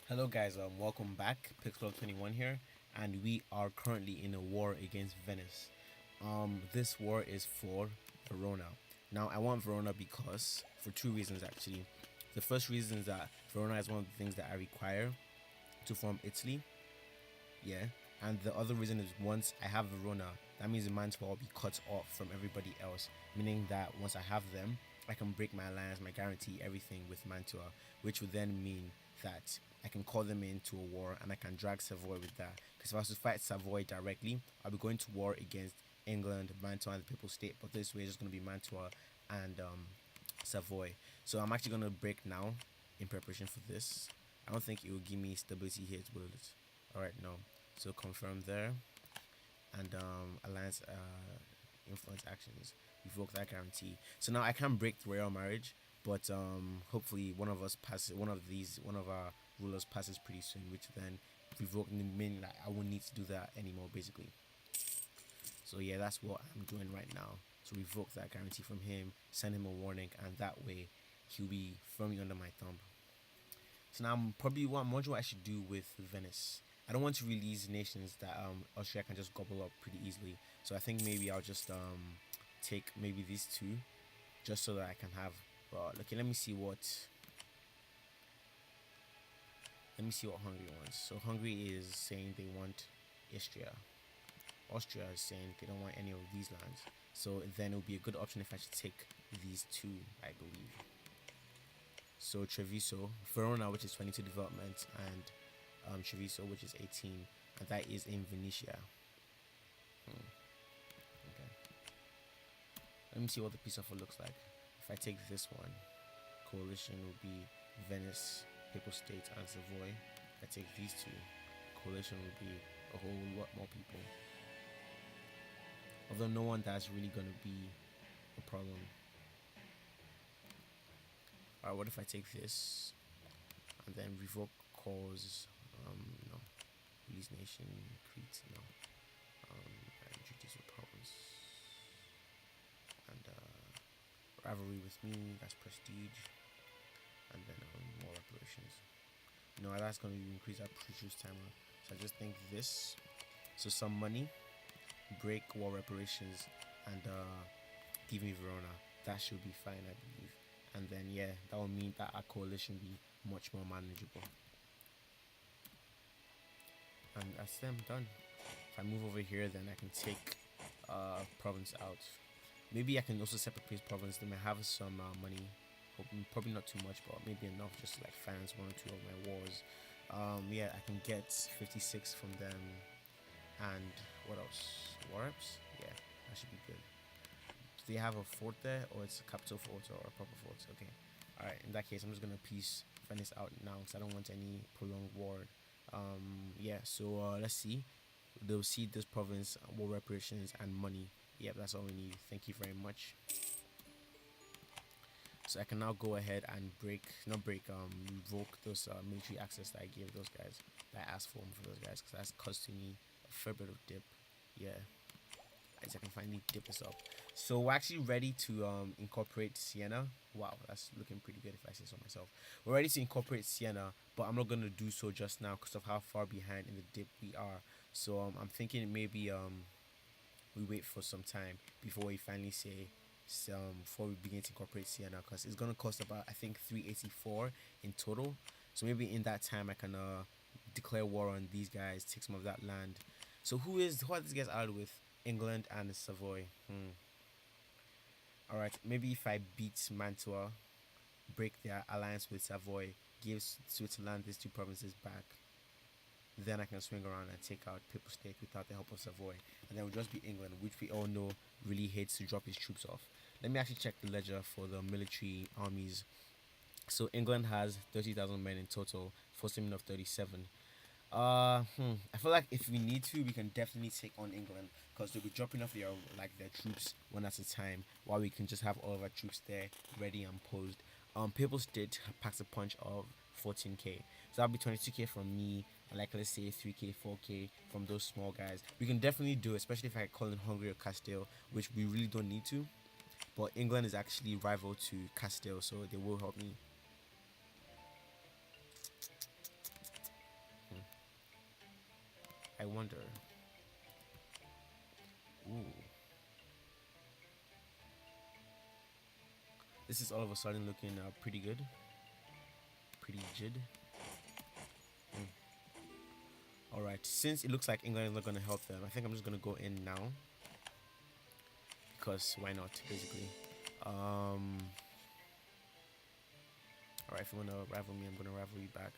Hello guys, welcome back. Pixel21 here, and we are currently in a war against Venice. This war is for Verona. Now, I want Verona because for two reasons actually. The first reason is that Verona is one of the things that I require to form Italy. Yeah, and the other reason is once I have Verona, that means the Mantua will be cut off from everybody else. Meaning that once I have them, I can break my alliance, my guarantee, everything with Mantua, which would then mean that I can call them into a war and I can drag Savoy with that. Because if I was to fight Savoy directly, I'll be going to war against England, Mantua, and the Papal State. But this way, it's just going to be Mantua and Savoy. So I'm actually going to break now in preparation for this. I don't think it will give me stability here, will it? Alright, no. So confirm there. And alliance influence actions. Revoke that guarantee. So now I can break the royal marriage, but hopefully one of us passes, one of our rulers passes pretty soon, which then revoke mean like I won't need to do that anymore basically. So yeah, that's what I'm doing right now. So revoke that guarantee from him, send him a warning, and that way he'll be firmly under my thumb. So now I'm probably wondering what I should do with Venice. I don't want to release nations that Austria can just gobble up pretty easily. So I think maybe I'll just take maybe these two, just so that I can have. Okay, let me see what Hungary wants. So Hungary is saying they want Istria. Austria is saying they don't want any of these lands. So then it would be a good option if I should take these two, I believe. So Treviso, Verona, which is 22 development, and Treviso, which is 18, and that is in Venetia. Okay. Let me see what the peace offer looks like. If I take this one, coalition will be Venice, Papal State, and Savoy. If I take these two, coalition will be a whole lot more people. Although no one that's really gonna be a problem. Alright, what if I take this and then revoke cause? No. Release nation, Crete, no. And treaties with province. And rivalry with me, that's prestige. And then more reparations. No, that's gonna increase our produce timer. So I just think this. So some money, break war reparations, and give me Verona. That should be fine, I believe. And then yeah, that will mean that our coalition be much more manageable. And that's them done. If I move over here, then I can take province out. Maybe I can also separate province. They may have some money, probably not too much, but maybe enough just to like finance one or two of my wars. Yeah, I can get 56 from them. And what else? War reps? Yeah, that should be good. Do they have a fort there, or it's a capital fort or a proper fort? Okay. Alright, in that case, I'm just gonna piece Venice out now because I don't want any prolonged war. Yeah, so let's see. They'll see this province, war reparations, and money. Yep, that's all we need. Thank you very much. So I can now go ahead and revoke those military access that I gave those guys, that I asked for them for those guys, because that's costing me a fair bit of dip. Yeah, as I can finally dip this up. So we're actually ready to incorporate Siena. Wow, that's looking pretty good if I say so myself. We're ready to incorporate Siena, but I'm not gonna do so just now because of how far behind in the dip we are. So I'm thinking maybe we wait for some time before we finally say before we begin to incorporate Siena, because it's gonna cost about I think 384 in total. So maybe in that time I can declare war on these guys, take some of that land. So who are these guys allied with? England and Savoy. Alright, maybe if I beat Mantua, break their alliance with Savoy, gives Switzerland these two provinces back, then I can swing around and take out Papal State without the help of Savoy. And then it will just be England, which we all know really hates to drop his troops off. Let me actually check the ledger for the military armies. So England has 30,000 men in total, force limit of 37. I feel like if we need to, we can definitely take on England because they'll be dropping off their troops one at a time, while we can just have all of our troops there ready and posed. Papal State packs a punch of 14k, so that'll be 22k from me, and like let's say 3k, 4k from those small guys. We can definitely do it, especially if I call in Hungary or Castile, which we really don't need to. But England is actually rival to Castile, so they will help me. wonder. Ooh. This is all of a sudden looking pretty good. Pretty jid. Alright, since it looks like England is not going to help them, I think I'm just going to go in now. Because why not, basically. Alright, if you want to rival me, I'm going to rival you back.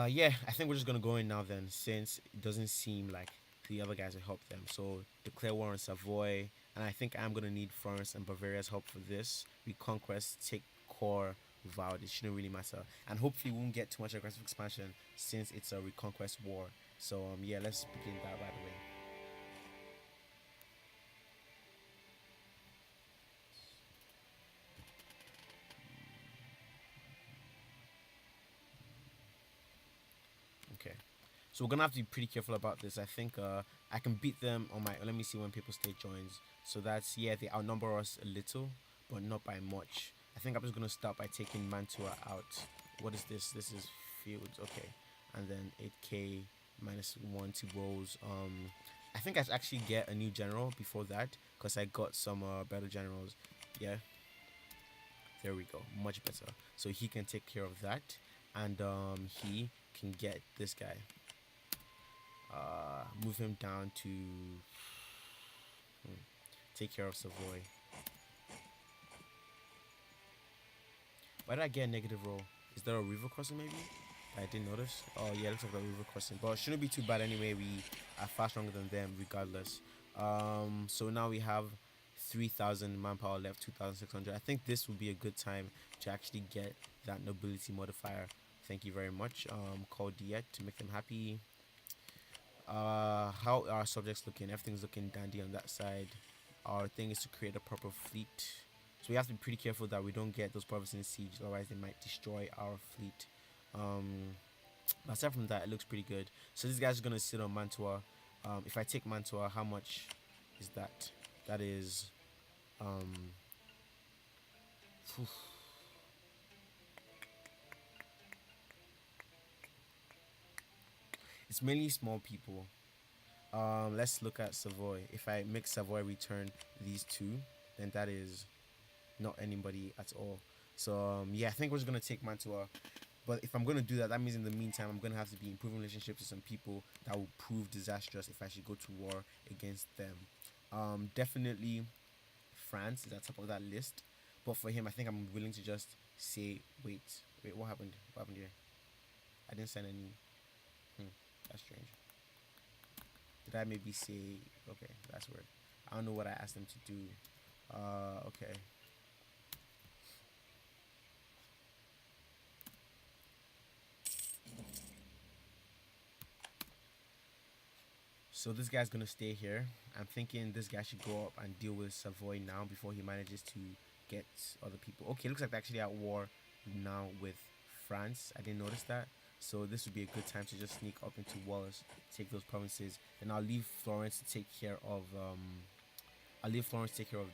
Yeah, I think we're just going to go in now then, since it doesn't seem like the other guys will help them. So, declare war on Savoy, and I think I'm going to need France and Bavaria's help for this. Reconquest, take core, vowed. It shouldn't really matter. And hopefully we won't get too much aggressive expansion since it's a reconquest war. So, yeah, let's begin that right away. Okay. So we're gonna have to be pretty careful about this. I think I can beat them on my. Let me see when People State joins. So that's, yeah, they outnumber us a little, but not by much. I think I'm just gonna start by taking Mantua out. What is this? This is fields. Okay, and then 8k minus 1 to rolls. I think I should actually get a new general before that because I got some better generals. Yeah. There we go. Much better. So he can take care of that, and he can get this guy. Move him down to take care of Savoy. Why did I get a negative roll? Is there a river crossing maybe? I didn't notice. Oh yeah, looks like a river crossing, but it shouldn't be too bad anyway. We are far stronger than them regardless. So now we have 3,000 manpower left, 2,600. I think this would be a good time to actually get that nobility modifier. Thank you very much. Call Diet to make them happy. How are our subjects looking? Everything's looking dandy on that side. Our thing is to create a proper fleet. So we have to be pretty careful that we don't get those provinces in siege, otherwise they might destroy our fleet. But aside from that, it looks pretty good. So this guy's gonna sit on Mantua. If I take Mantua, how much is that? That is it's mainly small people. Let's look at Savoy. If I make Savoy return these two, then that is not anybody at all. So yeah, I think we're just gonna take Mantua. But if I'm gonna do that, that means in the meantime I'm gonna have to be improving relationships with some people that will prove disastrous if I should go to war against them. Definitely France is at top of that list. But for him, I think I'm willing to just say, wait, what happened? What happened here? I didn't send any. That's strange. Did I maybe say? Okay, that's weird. I don't know what I asked them to do. Okay. So this guy's gonna stay here. I'm thinking this guy should go up and deal with Savoy now before he manages to get other people. Okay, looks like they're actually at war now with France. I didn't notice that. So this would be a good time to just sneak up into Wallace, take those provinces, and I'll leave Florence to take care of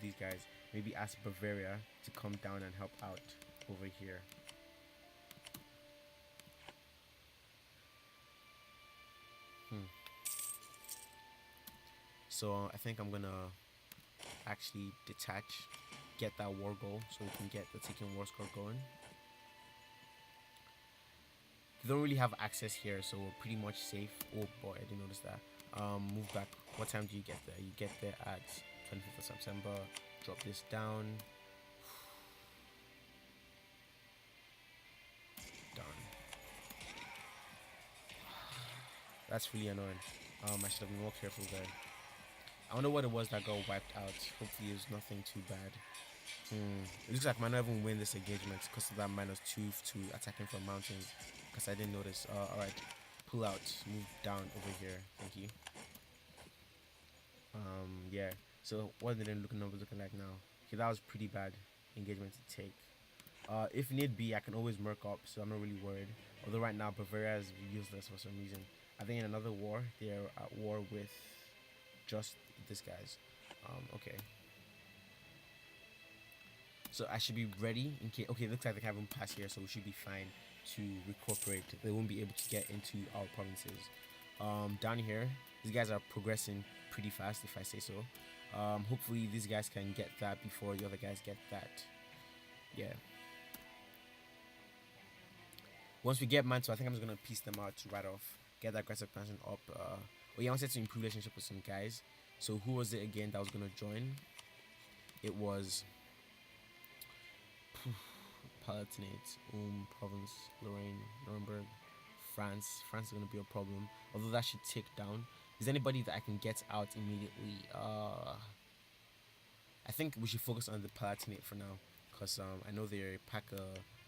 these guys. Maybe ask Bavaria to come down and help out over here. So I think I'm gonna actually detach, get that war goal so we can get the taking war score going. We don't really have access here, so we're pretty much safe. Oh boy, I didn't notice that. Move back. What time do you get there? You get there at 25th of September. Drop this down. Done. That's really annoying. I should have been more careful there. I wonder what it was that got wiped out. Hopefully it was nothing too bad. It looks like I might not even win this engagement because of that -2 to attacking from mountains. Because I didn't notice. Alright. Pull out. Move down over here. Thank you. Yeah. So what are the numbers looking like now? Okay, that was pretty bad engagement to take. If need be, I can always merc up, so I'm not really worried. Although right now Bavaria is useless for some reason. I think in another war, they're at war with just this guy's. Okay. So I should be ready in case. Okay, it looks like they haven't passed here, so we should be fine to recuperate. They won't be able to get into our provinces. Down here, these guys are progressing pretty fast, if I say so. Hopefully these guys can get that before the other guys get that. Yeah. Once we get Mantle, I think I'm just gonna piece them out right off. Get that aggressive expansion up. Oh yeah, I wanted to improve relationship with some guys. So who was it again that was gonna join? It was Palatinate, Province, Lorraine, Nuremberg, France. France is gonna be a problem. Although that should tick down. Is anybody that I can get out immediately? I think we should focus on the Palatinate for now, cause I know they pack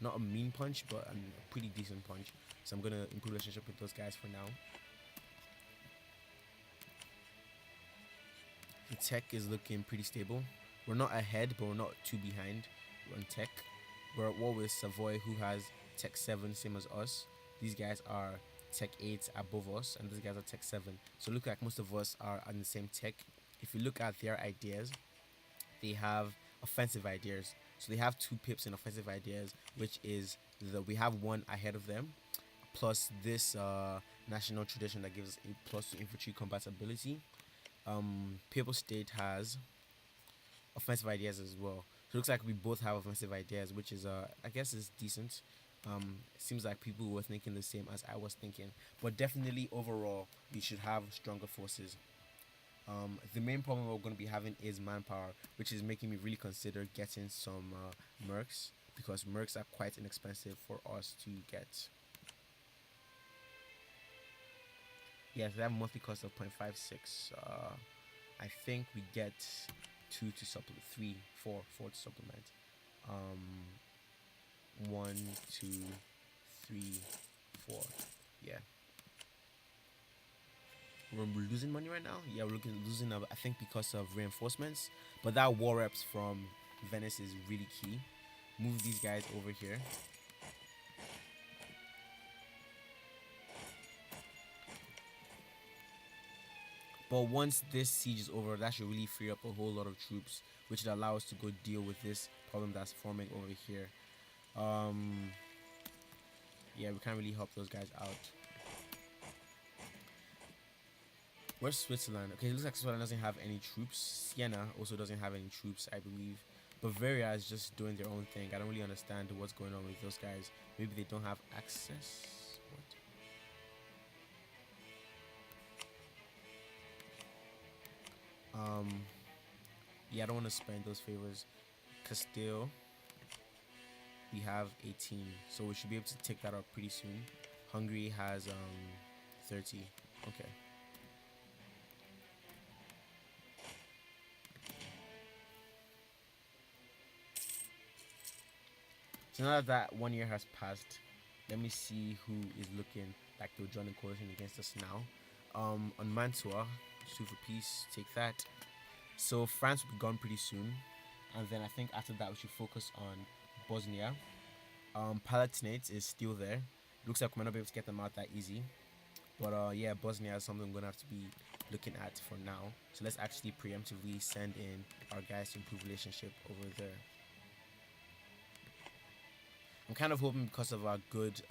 not a mean punch, but a pretty decent punch. So I'm gonna improve relationship with those guys for now. The tech is looking pretty stable. We're not ahead, but we're not too behind. We're on tech. We're at war with Savoy, who has tech 7, same as us. These guys are tech 8 above us, and these guys are tech 7. So look like most of us are on the same tech. If you look at their ideas, they have offensive ideas. So they have 2 pips in offensive ideas, which is we have 1 ahead of them, plus this national tradition that gives us a plus to infantry combat ability. Papal State has offensive ideas as well. So it looks like we both have offensive ideas, which is I guess is decent. It seems like people were thinking the same as I was thinking, but definitely overall we should have stronger forces. The main problem we're going to be having is manpower, which is making me really consider getting some mercs, because mercs are quite inexpensive for us to get. Yes, they have a monthly cost of 0.56. I think we get 2 to supplement, 3, 4, 4 to supplement. 1, 2, 3, 4. Yeah. We're losing money right now. Yeah, we're losing. I think because of reinforcements. But that war reps from Venice is really key. Move these guys over here. But once this siege is over, that should really free up a whole lot of troops, which would allow us to go deal with this problem that's forming over here. Yeah, we can't really help those guys out. Where's Switzerland? Okay, it looks like Switzerland doesn't have any troops. Siena also doesn't have any troops, I believe. Bavaria is just doing their own thing. I don't really understand what's going on with those guys. Maybe they don't have access. What? Yeah, I don't want to spend those favors. Castile, we have 18, so we should be able to take that up pretty soon. Hungary has 30. Okay. So now that 1 year has passed, let me see who is looking like they'll join the coalition against us now. On Mantua, sue for peace, take that. So France will be gone pretty soon, and then I think after that we should focus on Bosnia. Palatinate is still there. Looks like we might not be able to get them out that easy, but yeah, Bosnia is something I'm gonna have to be looking at for now. So let's actually preemptively send in our guys to improve relationship over there. I'm kind of hoping because of our good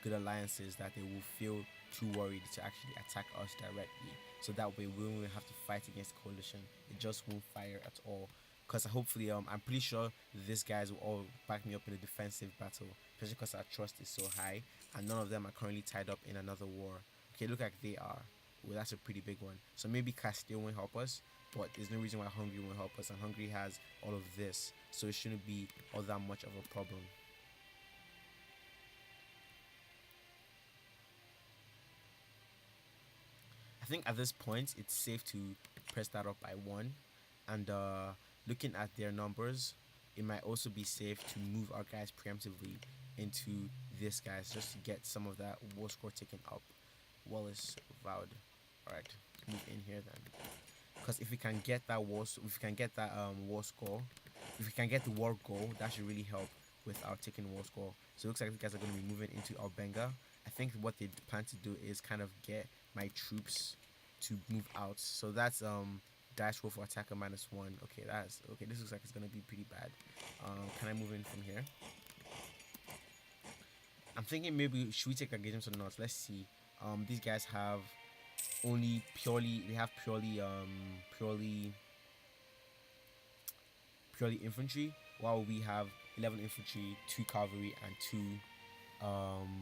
alliances that they will feel too worried to actually attack us directly. So that way we won't have to fight against the coalition. It just won't fire at all. Because hopefully, I'm pretty sure these guys will all back me up in a defensive battle, especially because our trust is so high, and none of them are currently tied up in another war. Okay, look like they are. Well, that's a pretty big one. So maybe Castile won't help us, but there's no reason why Hungary won't help us, and Hungary has all of this, so it shouldn't be all that much of a problem. I think at this point it's safe to press that up by 1, and looking at their numbers, it might also be safe to move our guys preemptively into this guys just to get some of that war score taken up. Wallace vowed. All right, move in here then, because if we can get that war score, if we can get the war goal, that should really help with our taking war score. So it looks like the guys are going to be moving into Albenga. I think what they plan to do is kind of get my troops to move out. So that's dash roll for attacker -1. Okay, that's okay. This looks like it's gonna be pretty bad. Can I move in from here? I'm thinking maybe should we take engagement or not? Let's see. These guys have only purely they have purely purely infantry, while we have 11 infantry, 2 cavalry, and um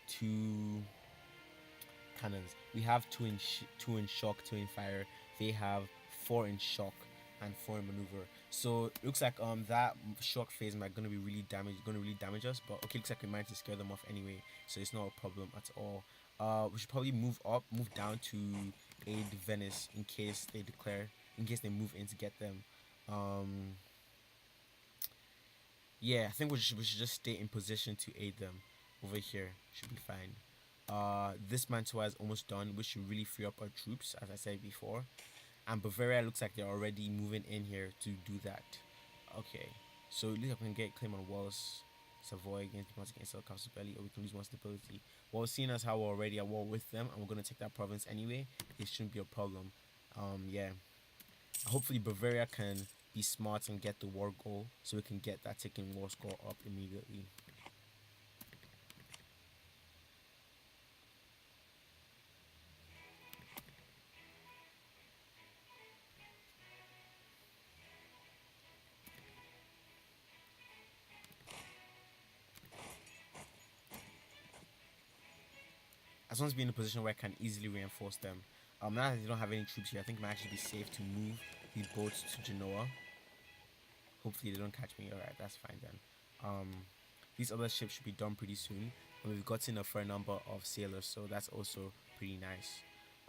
two cannons. We have two in shock, two in fire. They have four in shock and four in maneuver. So it looks like that shock phase might gonna really damage us. But okay, looks like we managed to scare them off anyway, so it's not a problem at all. We should probably move down to aid Venice in case they move in to get them. Um, yeah, I think we should just stay in position to aid them over here. Should be fine. This Mantua is almost done, which should really free up our troops, as I said before. And Bavaria looks like they're already moving in here to do that. Okay, so at least I can get claim on walls. Savoy against El Belly, or we can lose more stability. Well, seeing as how we're already at war with them, and we're gonna take that province anyway, it shouldn't be a problem. Yeah. Hopefully Bavaria can be smart and get the war goal, so we can get that taken war score up immediately. As long as we're in a position where I can easily reinforce them. Now that they don't have any troops here, I think it might actually be safe to move the boats to Genoa. Hopefully they don't catch me. Alright, that's fine then. These other ships should be done pretty soon. And we've gotten a fair number of sailors, so that's also pretty nice.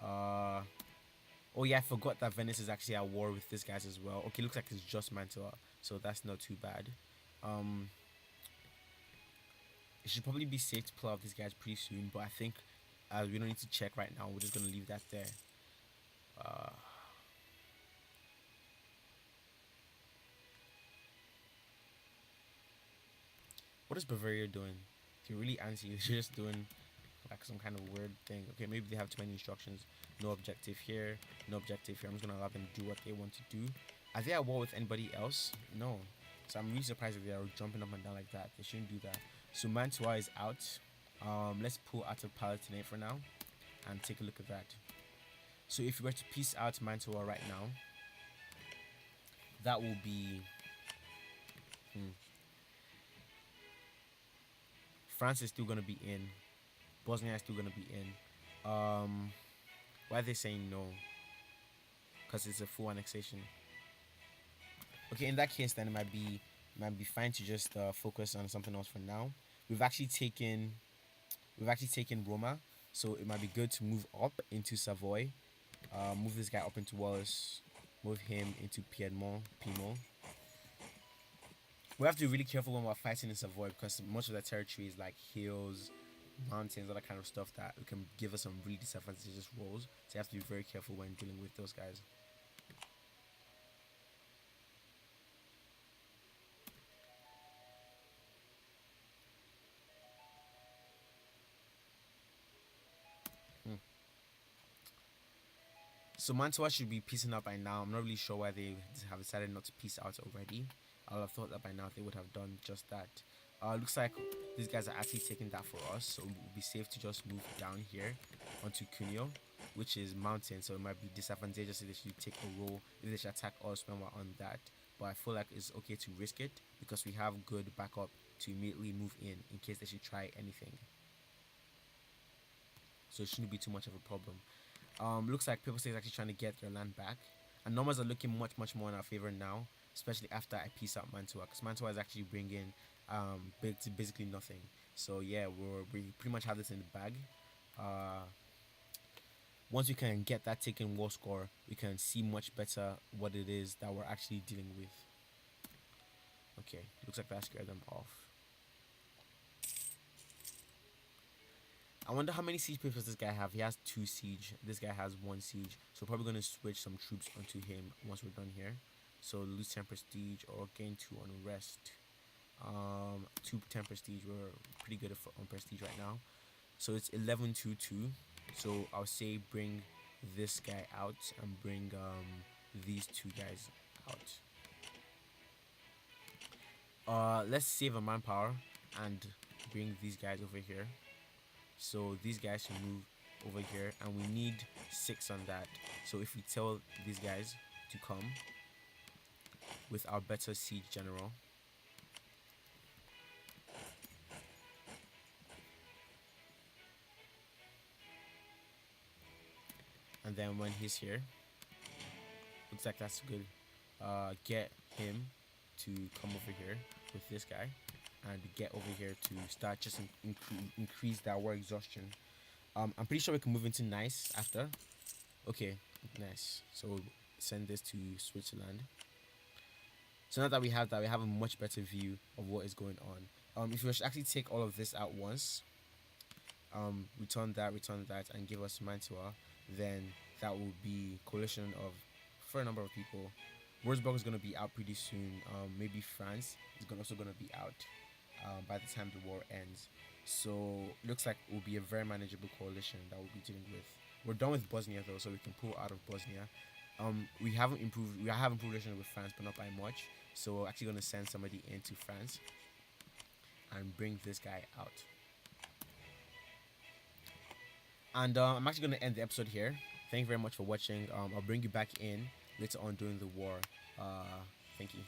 Oh yeah, I forgot that Venice is actually at war with these guys as well. Okay, looks like it's just Mantua, so that's not too bad. It should probably be safe to pull out these guys pretty soon, but I think we don't need to check right now. We're just gonna leave that there. What is Bavaria doing? If you're really antsy, they're just doing like some kind of weird thing. Okay, maybe they have too many instructions. No objective here, no objective here. I'm just gonna allow them to do what they want to do. Are they at war with anybody else? No. So I'm really surprised that they are jumping up and down like that. They shouldn't do that. So Mantua is out. Let's pull out of Palatinate for now and take a look at that. So if we were to piece out Mantua right now, that will be France is still gonna be in. Bosnia is still gonna be in. Why are they saying no? Because it's a full annexation. Okay, in that case, then it might be fine to just focus on something else for now. We've actually taken Roma, so it might be good to move up into Savoy. Move this guy up into Wallace. Move him into Piedmont. We have to be really careful when we're fighting in Savoy because much of the territory is like hills, mountains, all that kind of stuff that can give us some really disadvantageous rolls. So you have to be very careful when dealing with those guys. So Mantua should be piecing out by now. I'm not really sure why they have decided not to piece out already. I would have thought that by now they would have done just that. Looks like these guys are actually taking that for us, so it would be safe to just move down here onto Cuneo, which is mountain, so it might be disadvantageous if they should take a roll, if they should attack us when we're on that. But I feel like it's okay to risk it because we have good backup to immediately move in case they should try anything. So it shouldn't be too much of a problem. Looks like People State is actually trying to get their land back, and numbers are looking much more in our favor now, especially after I piece out Mantua, because Mantua is actually bringing basically nothing. So yeah, we pretty much have this in the bag. Once we can get that taken war score, we can see much better what it is that we're actually dealing with. Okay, looks like that scared them off. I wonder how many siege papers this guy have. He has 2 siege. This guy has 1 siege. So we're probably going to switch some troops onto him once we're done here. So lose 10 prestige or gain 2 on rest. 2 10 prestige. We're pretty good on prestige right now. So it's 11-2-2. So I'll say bring this guy out and bring these 2 guys out. Let's save a manpower and bring these guys over here. So these guys should move over here, and we need 6 on that. So if we tell these guys to come with our better siege general, and then when he's here, looks like that's good. Get him to come over here with this guy, and get over here to start just increase that war exhaustion. I'm pretty sure we can move into nice after. Okay, nice. So send this to Switzerland. So now that we have a much better view of what is going on. If we should actually take all of this at once, return that, and give us Mantua, then that will be coalition of for a number of people. Wurzburg is gonna be out pretty soon. Maybe France is also gonna be out by the time the war ends. So looks like it will be a very manageable coalition that we'll be dealing with. We're done with Bosnia though, so we can pull out of Bosnia. We haven't improved. We have improved relations with France, but not by much. So we're actually gonna send somebody into France and bring this guy out. And I'm actually gonna end the episode here. Thank you very much for watching. I'll bring you back in later on during the war. Thank you.